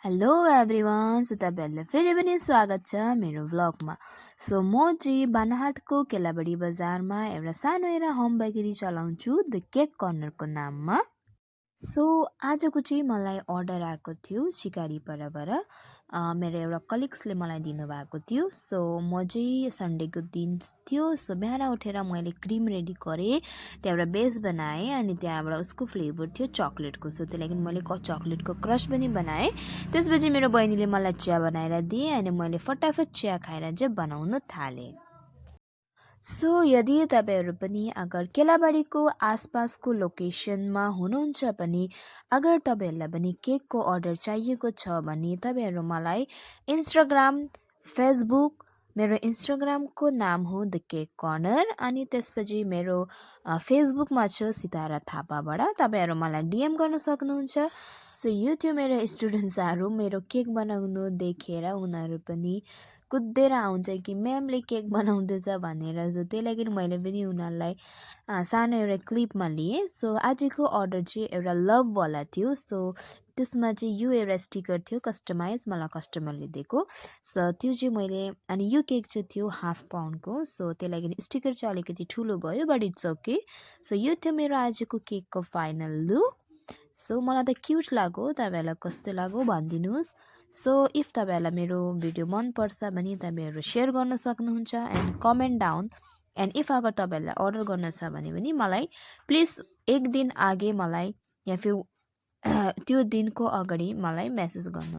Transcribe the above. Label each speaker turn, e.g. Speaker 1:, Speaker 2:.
Speaker 1: Hello everyone, so तपाईँहरूलाई फेरि पनि स्वागत छ मेरो भ्लगमा। सो म चाहिँ बानाहाटको केलाबडी बजारमा एउटा सानो एउटा होम बेकरी चलाउँछु द केक कर्नरको नाममा। सो आजको चाहिँ मलाई अर्डर आएको थियो सिकारीपाडाबाट। मेरो एउटा कलिग्सले मलाई दिनुभएको थियो। सो म चाहिँ सन्डेको दिन थियो। सो बिहान उठेर मैले क्रिम रेडी गरेँ, त्यहाँबाट बेस बनाएँ अनि त्यहाँबाट उसको फ्लेभर थियो चक्लेटको। सो त्यही लागि मैले चक्लेटको क्रस पनि बनाएँ। त्यसपछि मेरो बहिनीले मलाई चिया बनाएर दिए अनि मैले फटाफट चिया खाएर चाहिँ बनाउन थालेँ। सो यदि तपाईँहरू पनि अगर केलाबारीको आसपासको लोकेसनमा हुनुहुन्छ पनि, अगर तपाईँहरूलाई पनि केकको अर्डर चाहिएको छ भने तपाईँहरू मलाई इन्स्टाग्राम, फेसबुक, मेरो इन्स्टाग्रामको नाम हो द केक कर्नर अनि त्यसपछि मेरो फेसबुकमा छ सितारा थापाबाट तपाईँहरू मलाई डिएम गर्न सक्नुहुन्छ। सो यो थियो मेरो स्टुडेन्ट्सहरू मेरो केक बनाउनु देखेर उनीहरू पनि कुदेर आउँछ कि म्यामले केक बनाउँदैछ भनेर। सो त्यही लागि मैले पनि उनीहरूलाई सानो एउटा क्लिपमा लिएँ। सो आजको अर्डर चाहिँ एउटा लभवाला थियो। सो त्यसमा चाहिँ यो एउटा स्टिकर थियो कस्टमाइज, मलाई कस्टमरले दिएको। सो त्यो चाहिँ मैले अनि यो केक चाहिँ थियो 1/2 पाउन्डको। सो त्यही लागि स्टिकर चाहिँ अलिकति ठुलो भयो, बट इट्स ओके। सो यो थियो मेरो आजको केकको फाइनल लुक। सो मलाई त क्युट लाग्यो, तपाईँहरूलाई कस्तो लाग्यो भनिदिनुहोस्। सो इफ तपाईँहरूलाई मेरो भिडियो मनपर्छ भने तपाईँहरू सेयर गर्न सक्नुहुन्छ and comment down. And if अगर तपाईँहरूलाई अर्डर गर्न छ भने पनि मलाई प्लिज एक दिन आगे मलाई या फिर त्यो दिनको अगाडि मलाई मेसेज गर्नु।